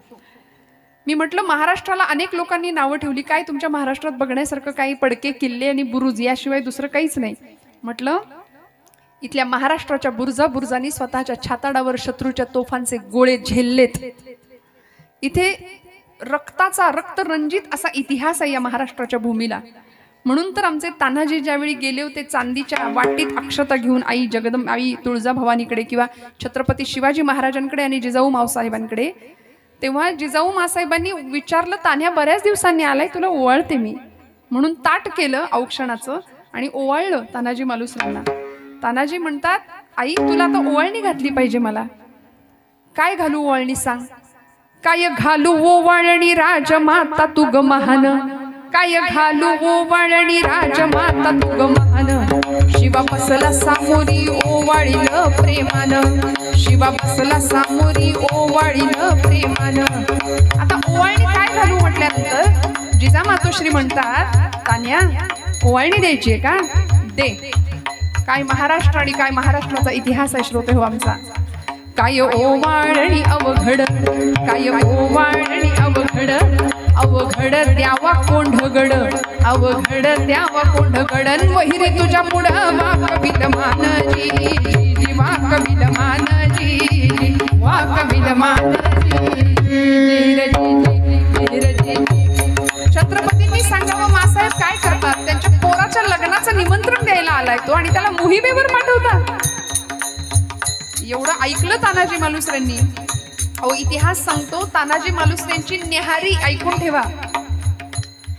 मी म्हटलं, महाराष्ट्राला अनेक लोकांनी नावं ठेवली. काय तुमच्या महाराष्ट्रात बघण्यासारखं काही पडके, किल्ले आणि बुरुज याशिवाय दुसरं काहीच नाही. म्हटलं, इथल्या महाराष्ट्राच्या बुरुजांनी स्वतःच्या छाताडावर शत्रूच्या तोफांचे गोळे झेललेत. इथे रक्तरंजित असा इतिहास आहे या महाराष्ट्राच्या भूमीला. म्हणून तर आमचे तान्हाजी ज्यावेळी गेले होते चांदीच्या वाटीत अक्षता घेऊन आई आई तुळजाभवानीकडे किंवा छत्रपती शिवाजी महाराजांकडे आणि जिजाऊ माँसाहेबांकडे, तेव्हा जिजाऊ माँसाहेबांनी विचारलं, तान्ह्या बऱ्याच दिवसांनी आलाय, तुला ओवाळते मी. म्हणून ताट केलं औक्षणाचं आणि ओवाळलं तानाजी मालुसरांना. तानाजी म्हणतात, आई तुला आता ओवाळणी घातली पाहिजे मला. काय घालू ओवाळणी सांग? काय घालू ओवाळणी राजमाता तू ग महान, काय घालू ओवाळणी राजमाता तू ग महान. शिवा बसला सामोरी ओवाळील प्रेमान, शिवा बसला सामोरी ओवाळील प्रेमान. आता ओवाळणी काय घालू म्हटल्यानंतर जिजा मातोश्री म्हणतात, तान्या ओवाळणी द्यायची आहे का? दे. काय महाराष्ट्र आणि काय महाराष्ट्राचा इतिहास आहे श्रोते हो आमचा. काय ओवाळणी अवघड, काय ओवाळणी अवघड, अवघड द्यावा कोंढगड, अवघड द्यावा कोंढगड. वहिरे तुझ्या पुढं वा कबिल मानजी, वा कबिल मानजी, वा कबिल मानजी. छत्रपतींनी सांगावं, मासाहेब काय करतात? त्यांच्या पोराच्या लग्नाचं निमंत्रण द्यायला आलाय तो आणि त्याला मोहिमेवर पाठवतात. एवढं ऐकलं तानाजी मालुसरेंनी. अहो, इतिहास सांगतो, तानाजी मालुसरेंची न्याहारी ऐकून ठेवा.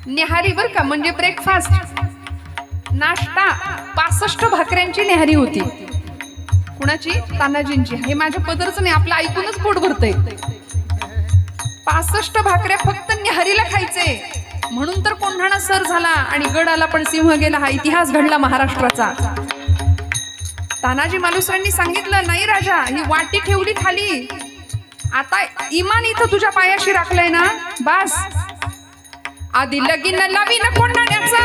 न्याहारी बर का, म्हणजे ब्रेकफास्ट, नाश्ता 65 भाकऱ्यांची न्याहारी होती. कुणाची? तानाजींची. हे माझ्या पदरचं नाही, आपलं ऐकूनच पोट भरतंय. 65 भाकऱ्या फक्त न्याहारीला खायचे. म्हणून तर कोंढाणा सर झाला आणि गड आला पण सिंह गेला, हा इतिहास घडला महाराष्ट्राचा. तानाजी मालुसरांनी सांगितलं, नाही राजा, ही वाटी ठेवली खाली, आता इमान इथं तुझ्या पायाशी राखलंय ना, बास. आधी लगीन लावीन कोंढाण्याचा,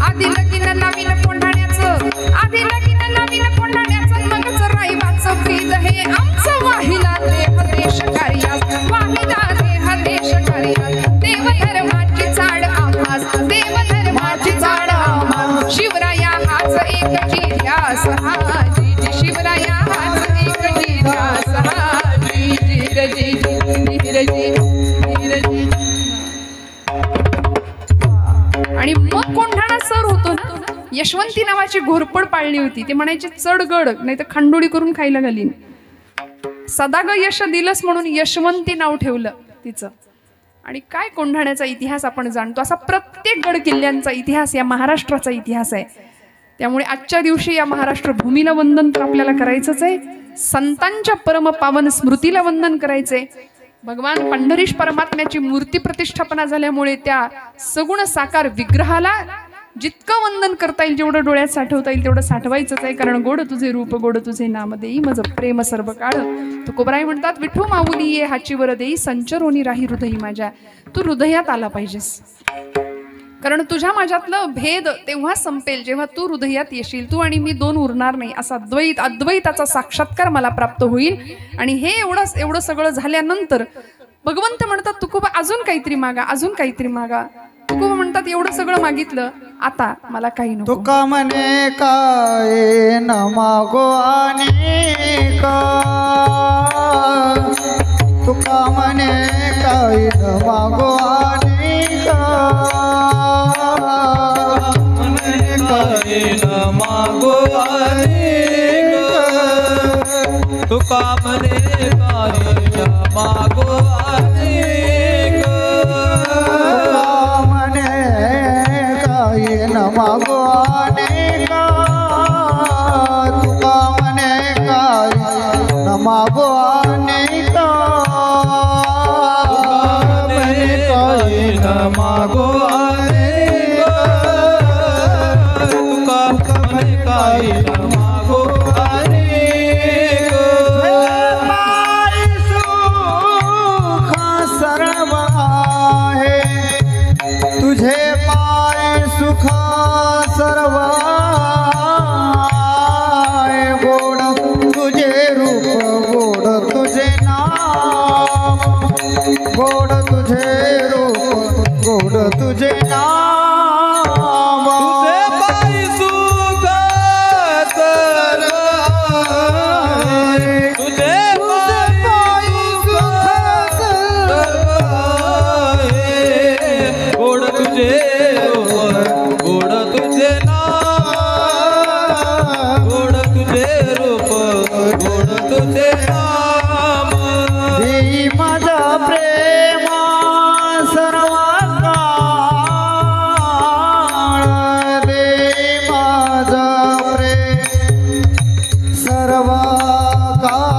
आधी लगीन लावीन कोंढाण्याचं, आधी लगीन लावीन कोंढाण्याचं, मगच राईबाचं ब्रीद हे आमचं वाहिला देह देश कार्यास, वाहिला देह देश कार्यास. देव धर्माची चाड आम्हास, देव धर्माची चाड आम्हास. शिवराया हाच एक जिध्यास, हा जी शिवराया हाच एक जिध्यास, हा जी जी जी जी जी. आणि मग कोंढाणा सर होतो ना, यशवंती नावाची घोरपड पाळली होती. ते म्हणायचे चढ गड नाही तर खांडोळी करून खायला घालीन. सदा ग यश दिलंस म्हणून यशवंती नाव ठेवलं तिचं. आणि काय कोंढाण्याचा इतिहास आपण जाणतो. असा प्रत्येक गड किल्ल्यांचा इतिहास या महाराष्ट्राचा इतिहास आहे. त्यामुळे आजच्या दिवशी या महाराष्ट्र भूमीला वंदन तर आपल्याला करायचंच आहे. संतांच्या परम पावन स्मृतीला वंदन करायचंय. भगवान पंढरीश परमात्म्याची मूर्ती प्रतिष्ठापना झाल्यामुळे त्या सगुण साकार विग्रहाला जितकं वंदन करता येईल, जेवढं डोळ्यात साठवता येईल तेवढं साठवायचंच आहे. कारण गोड तुझे रूप गोड तुझे नाम देई मज प्रेम सर्व काळ. तुकोबराय म्हणतात विठू माऊली ये हाचीवर देई संचरोनी राही हृदयी माझ्या. तू हृदयात आला पाहिजेस. कारण तुझ्या माझ्यातलं भेद तेव्हा संपेल जेव्हा तू हृदयात येशील. तू आणि मी दोन उरणार नाही असा अद्वैताचा साक्षात्कार मला प्राप्त होईल. आणि हे एवढं सगळं झाल्यानंतर भगवंत म्हणतात तुकोबा अजून काहीतरी मागा, अजून काहीतरी मागा. तुकोबा म्हणतात एवढं सगळं मागितलं, आता मला काही नको. तुका म्हणे काय न मागो अनेका, तुका म्हणे काय न मागो अनेका, म्हणे काय न मागो अनेका, तुका म्हणे काय न मागो अनेका, न मागो अनेका, तुका म्हणे काय न मागो अनेका, म्हणे काय न मागो अनेका, तुका म्हणे काय न मागो अनेका. सुख सर्व आहे तुझे सुख सर्व गोड तुझे रूप गोड तुझे नाम, गोड तुझे रूप गोड तुझे नाम, तुझे पायी सुख सर्व आहे, तुझे पायी सुख सर्व आहे, गोड तुझे गोड तुझे नाम, गोड तुझे रूप गोड तुझे नाम. देई माझा प्रेमा सर्व काळ, देई माझा प्रेम सर्व काळ,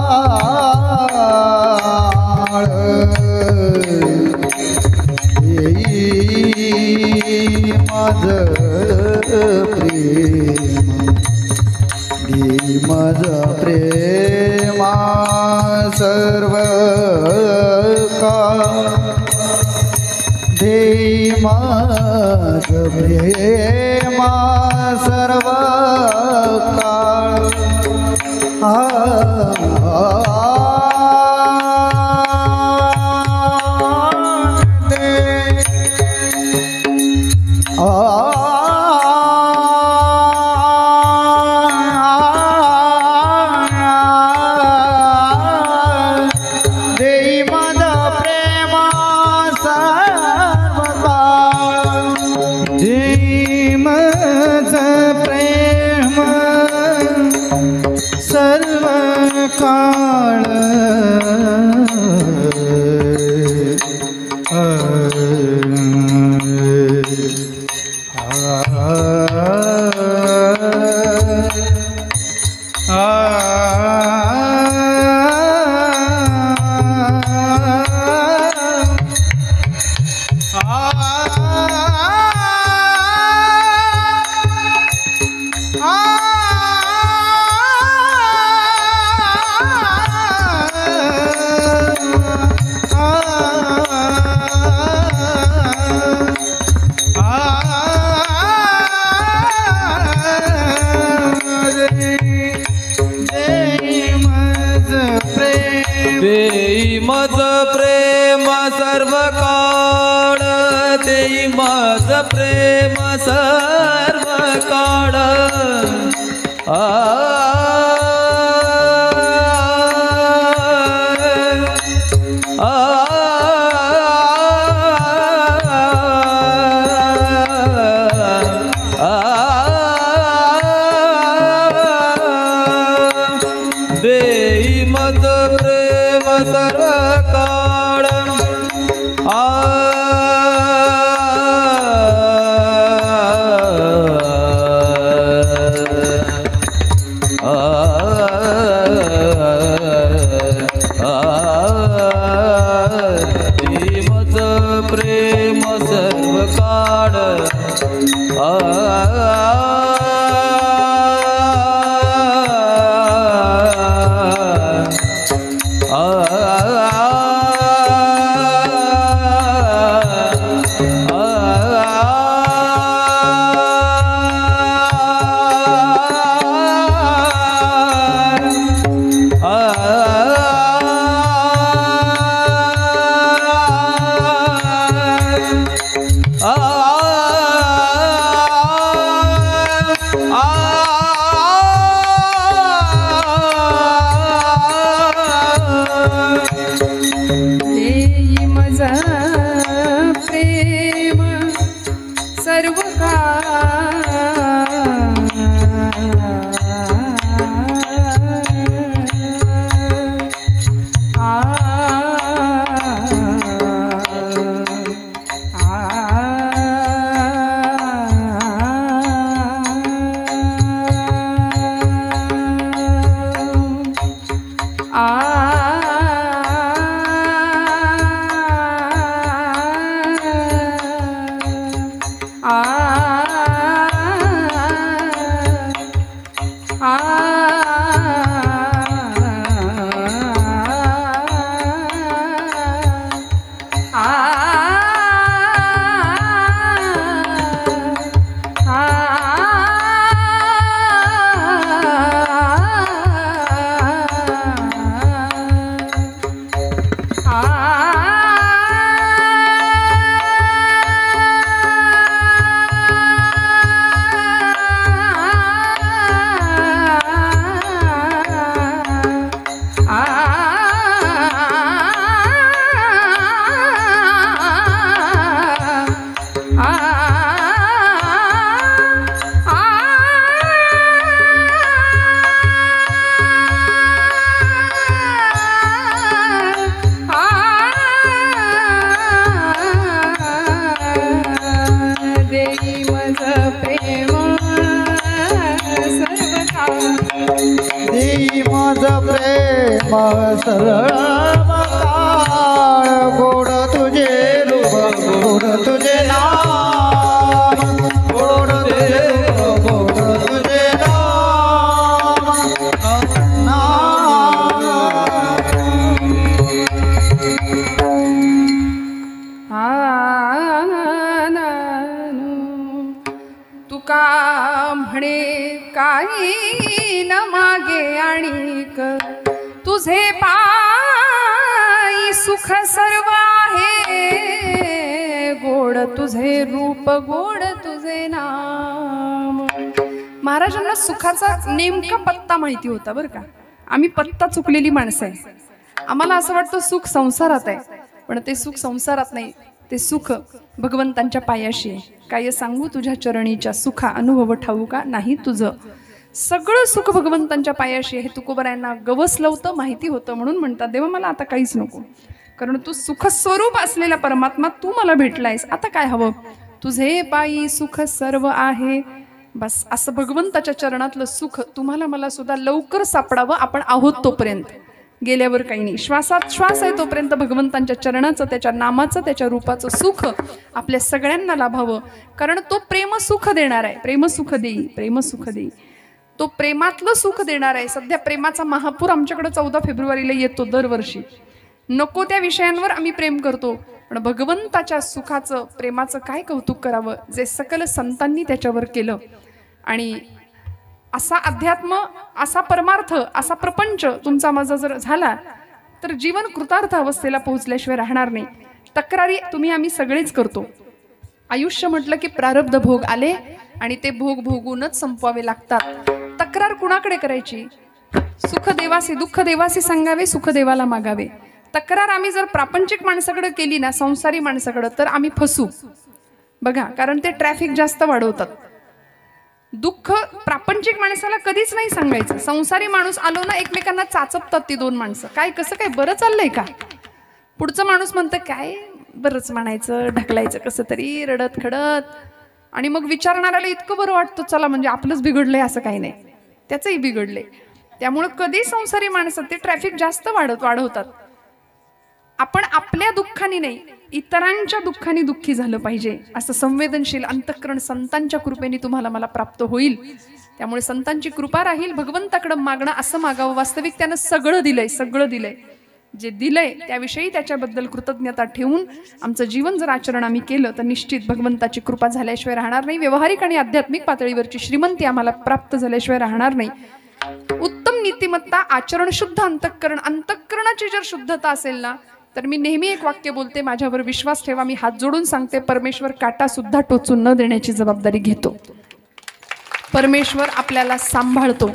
देई माझं प्रेम, देई माझं प्रेमा सर्व काळ, देई माझं प्रेमा सर्व काळ. देई माझा प्रेमा सर्व काळ, देई माझं प्रेम सर्व काळ. देई मज प्रेम सर्व काळ, देई मज प्रेम सर्व काळ. प्रेम सर्व काळ देई माझा प्रेम सर्व देई माझं प्रेम सर्व काळ गोड तुझे रूप गोड तुझे नाम गोड तुझे रूप गोड तुझे तुका म्हणे काही न मागे आणिक तुझे पायी सुख सर्व आहे गोड तुझे रूप गोड तुझे नाम. महाराजांना सुखाचा नेमका पत्ता माहिती होता बरं का. आम्ही पत्ता चुकलेली माणसं आहे. आम्हाला असं वाटतं सुख संसारात आहे, पण ते सुख संसारात नाही, ते सुख भगवंतांच्या पायाशी आहे. काय सांगू तुझ्या चरणीच्या सुखा अनुभव ठाऊ का नाही तुझं. सगळं सुख भगवंतांच्या पायाशी आहे. तुकोबरायांना गवसलं होतं, माहिती होतं, म्हणून म्हणतात देवा मला आता काहीच नको, कारण तू सुख स्वरूप असलेला परमात्मा तू मला भेटलायस, आता काय हवं. तुझे पायी सुख सर्व आहे. बस असं भगवंताच्या चरणातलं सुख तुम्हाला मला सुद्धा लवकर सापडावं. आपण आहोत तोपर्यंत, गेल्यावर काही नाही. श्वासात श्वास आहे तोपर्यंत भगवंतांच्या चरणाचं, त्याच्या नामाचं, त्याच्या रूपाचं सुख आपल्या सगळ्यांना लाभावं. कारण तो प्रेम सुख देणार आहे. प्रेम सुख देई, प्रेम सुख देई. तो प्रेमातलं सुख देणार आहे. सध्या प्रेमाचा महापूर आमच्याकडे 14 फेब्रुवारीला येतो दरवर्षी. नको त्या विषयांवर आम्ही प्रेम करतो, पण भगवंताच्या सुखाचं प्रेमाचं काय कौतुक करावं जे सकल संतांनी त्याच्यावर केलं. आणि असा अध्यात्म, असा परमार्थ, असा प्रपंच तुमचा माझा जर झाला तर जीवन कृतार्थ अवस्थेला पोहोचल्याशिवाय राहणार नाही. तक्रारी तुम्ही आम्ही सगळेच करतो. आयुष्य म्हटलं की प्रारब्ध भोग आले आणि ते भोग भोगूनच संपवावे लागतात. तक्रार कुणाकडे करायची? सुख देवासी दुःख देवासी सांगावे, सुख देवाला मागावे. तक्रार आम्ही जर प्रापंचिक माणसाकडे केली ना, संसारी माणसाकडे, तर आम्ही फसू बघा. कारण ते ट्रॅफिक जास्त वाढवतात. दुःख प्रापंचिक माणसाला कधीच नाही सांगायचं. संसारी माणूस आलो ना, एकमेकांना चाचपतात ती दोन माणसं. काय कसं काय, बरं चाललंय का? पुढचं माणूस म्हणतं काय बरंच म्हणायचं, ढकलायचं कसं तरी रडत खडत, आणि मग विचारणाऱ्याला इतकं बरं वाटतं चला म्हणजे आपलंच बिघडलंय असं काही नाही, त्याचंही बिघडलंय. त्यामुळे कधी संसारी माणसं ते ट्रॅफिक जास्त वाढवतात. आपण आपल्या दुःखाने नाही, इतरांच्या दुःखाने दुःखी झालं पाहिजे असं संवेदनशील अंतःकरण संतांच्या कृपेने तुम्हाला मला प्राप्त होईल. त्यामुळे संतांची कृपा राहील. भगवंताकडे मागणं असं मागावं, वास्तविक त्यानं सगळं दिलंय, सगळं दिलंय. जे दिलंय त्याविषयी त्याच्याबद्दल कृतज्ञता ठेवून आमचं जीवन जर आचरण आम्ही केलं तर निश्चित भगवंताची कृपा झाल्याशिवाय राहणार नाही. व्यवहारिक आणि आध्यात्मिक पातळीवरची श्रीमंती आम्हाला प्राप्त झाल्याशिवाय राहणार नाही. उत्तम नीतिमत्ता, आचरण शुद्ध, अंतःकरणाची जर शुद्धता असेल ना, तर मी नेहमी एक वाक्य बोलते, माझ्यावर विश्वास ठेवा. मी हात जोडून सांगते, परमेश्वर काटा सुद्धा टोचून न देण्याची जबाबदारी घेतो. परमेश्वर आपल्याला सांभाळतो.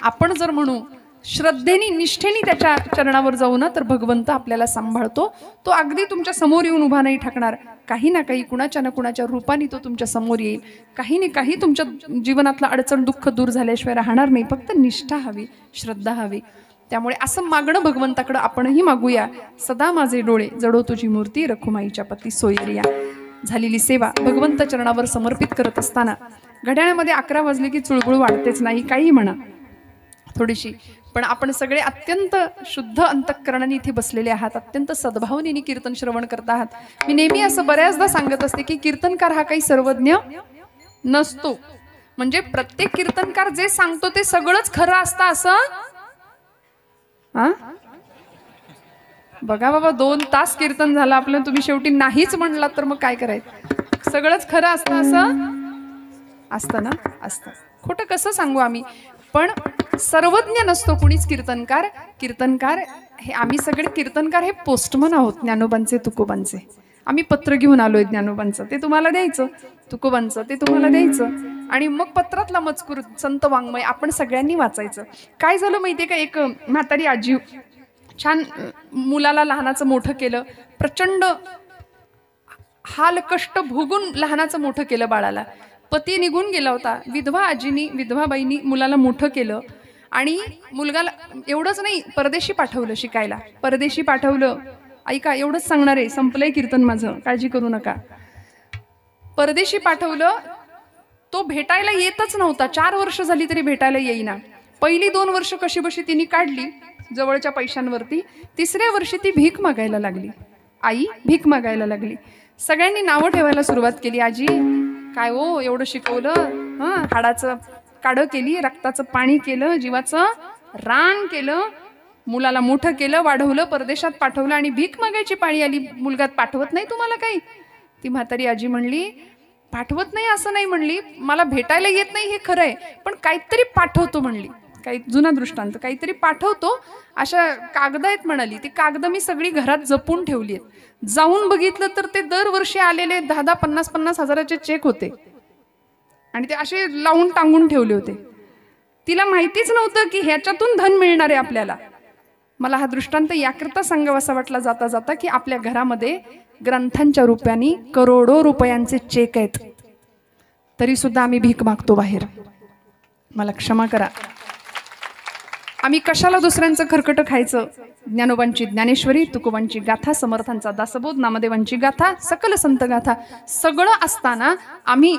आपण जर म्हणू श्रद्धेने निष्ठेने त्याच्या चरणावर जाऊ ना, तर भगवंत आपल्याला सांभाळतो. तो अगदी तुमच्या समोर येऊन उभा नाही ठाकणार. काही ना काही, कुणाच्या ना कुणाच्या रूपाने तो तुमच्या समोर येईल. काही ना काही तुमच्या जीवनातलं अडचण दुःख दूर झाल्याशिवाय राहणार नाही. फक्त निष्ठा हवी, श्रद्धा हवी. त्यामुळे असं मागणं भगवंताकडे आपणही मागूया. सदा माझे डोळे जडो तुझी मूर्ती, रखुमाईच्या पती सोयरिया. झालेली सेवा भगवंत चरणावर समर्पित करत असताना घड्याळामध्ये 11 वाजले की चुळबुळ वाढतेच नाही, काही म्हणा थोडीशी, पण आपण सगळे अत्यंत शुद्ध अंतःकरणाने इथे बसलेले आहात. अत्यंत सद्भावनेने कीर्तन श्रवण करत आहात. मी नेहमी असं बऱ्याचदा सांगत असते की कीर्तनकार हा काही सर्वज्ञ नसतो. म्हणजे प्रत्येक कीर्तनकार जे सांगतो ते सगळंच खरं असतं असं बघा बाबा, 2 तास कीर्तन झालं आपलं, तुम्ही शेवटी नाहीच म्हणलात तर मग काय करायचं? सगळंच खरं असतं असं असतं ना? असतं. खोटं कसं सांगू आम्ही? पण सर्वज्ञ नसतो कुणीच कीर्तनकार. कीर्तनकार हे आम्ही सगळे कीर्तनकार हे पोस्टमन आहोत, ज्ञानोबांचे तुकोबांचे. आम्ही पत्र घेऊन आलोय ज्ञानोबांचं, ते तुम्हाला द्यायचं, तुकोबांचं ते तुम्हाला द्यायचं, आणि मग पत्रातला मजकूर संत वाङ्मय आपण सगळ्यांनी वाचायचं. काय झालं माहितीये का, एक म्हातारी आजी छान मुलाला लहानाचं मोठं केलं, प्रचंड हाल कष्ट भोगून लहानाचं मोठं केलं बाळाला. पती निघून गेला होता. विधवा बाईनी मुलाला मोठं केलं, आणि मुलगाला एवढंच नाही, परदेशी पाठवलं शिकायला. परदेशी पाठवलं, ऐका एवढंच सांगणार आहे, संपलंय कीर्तन माझं, काळजी करू नका. परदेशी पाठवलं, तो भेटायला येतच नव्हता. 4 वर्ष झाली तरी भेटायला येईना. पहिली 2 वर्ष कशी बशी तिने काढली जवळच्या पैशांवरती. 3ऱ्या वर्षी ती भीक मागायला लागली. आई भीक मागायला लागली. सगळ्यांनी नावं ठेवायला सुरुवात केली. आजी काय हो, एवढं शिकवलं, हाडाचं काढं केली, रक्ताचं पाणी केलं, जीवाचं रान केलं, मुलाला मोठं केलं, वाढवलं, परदेशात पाठवलं, आणि भीक मागायची पाळी आली. मुलगा पाठवत नाही तुम्हाला काही? ती म्हातारी आजी म्हणली, पाठवत नाही असं नाही म्हणली, मला भेटायला येत नाही हे खरं आहे, पण काहीतरी पाठवतो म्हणली. काही जुना दृष्टांत, काहीतरी पाठवतो, अशा कागद आहेत म्हणाली. ती कागद मी सगळी घरात जपून ठेवली आहेत. जाऊन बघितलं तर ते दरवर्षी आलेले 10-10, 50-50 हजाराचे चेक होते, आणि ते असे लावून टांगून ठेवले होते. तिला माहितीच नव्हतं की ह्याच्यातून धन मिळणार आहे आपल्याला. मला हा दृष्टांत याकरता सांगावासा वाटला जाता जाता की आपल्या घरामध्ये ग्रंथांच्या रुपयाने करोडो रुपयांचे चेक आहेत, तरी सुद्धा आम्ही भीक मागतो बाहेर. मला क्षमा करा. आम्ही कशाला दुसऱ्यांचं खरकट खायचं? ज्ञानोबांची ज्ञानेश्वरी, तुकोबांची गाथा, समर्थांचा दासबोध, नामदेवांची गाथा, सकल संत गाथा सगळं असताना आम्ही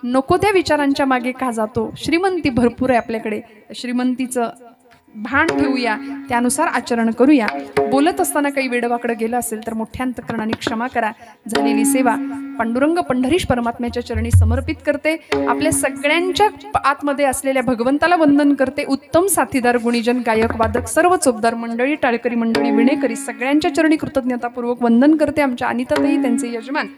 नको त्या विचारांच्या मागे का जातो? श्रीमंती भरपूर आहे आपल्याकडे, श्रीमंतीचं भान ठेवूया, त्यानुसार आचरण करूया. बोलत असताना काही वेडवाकडं गेलं असेल तर मोठ्या अंतःकरणाने क्षमा करा. झालेली सेवा पांडुरंग पंढरीश परमात्म्याच्या चरणी समर्पित करते. आपल्या सगळ्यांच्या आतमध्ये असलेल्या भगवंताला वंदन करते. उत्तम साथीदार, गुणीजन, गायक, वादक, सर्व चोपदार मंडळी, टाळकरी मंडळी, विणेकरी सगळ्यांच्या चरणी कृतज्ञतापूर्वक वंदन करते. आमच्या अनिताताई, त्यांचे यजमान,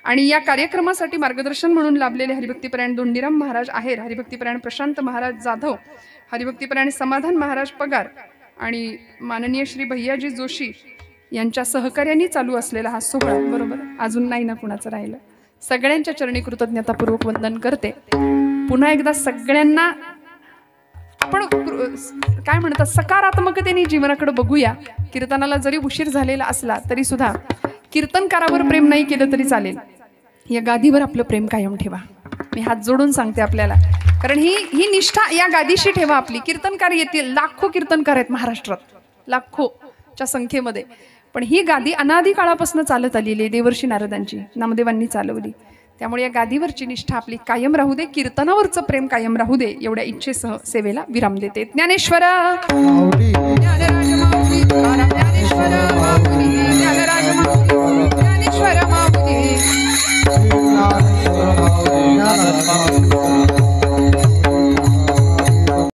आणि या कार्यक्रमासाठी मार्गदर्शन म्हणून लाभलेले हरिभक्तीपरायण दोंडीराम महाराज आहेर, हरिभक्तीपरायण प्रशांत महाराज जाधव, हरिभक्तीपरायण समाधान महाराज पगार, आणि माननीय श्री भैयाजी जोशी यांच्या सहकार्याने चालू असलेला हा सोहळा, बरोबर अजून नाही ना कुणाचं राहिलं, सगळ्यांच्या चरणी कृतज्ञतापूर्वक वंदन करते. पुन्हा एकदा सगळ्यांना आपण काय म्हणतात, सकारात्मकतेने जीवनाकडे बघूया. कीर्तनाला जरी उशीर झालेला असला तरी सुद्धा कीर्तनकारावर प्रेम नाही केलं तरी चालेल, या गादीवर आपलं प्रेम कायम ठेवा. मी हात जोडून सांगते आपल्याला, कारण ही निष्ठा या गादीशी ठेवा आपली. कीर्तनकार येतील, लाखो कीर्तनकार आहेत महाराष्ट्रात, लाखोच्या संख्येमध्ये, पण ही गादी अनादी काळापासून चालत आलेली आहे. देवर्षी नारदांची, नामदेवांनी चालवली. त्यामुळे या गादीवरची निष्ठा आपली कायम राहू दे, कीर्तनावरचं प्रेम कायम राहू दे, एवढ्या इच्छेसह सेवेला विराम देते. ज्ञानेश्वरा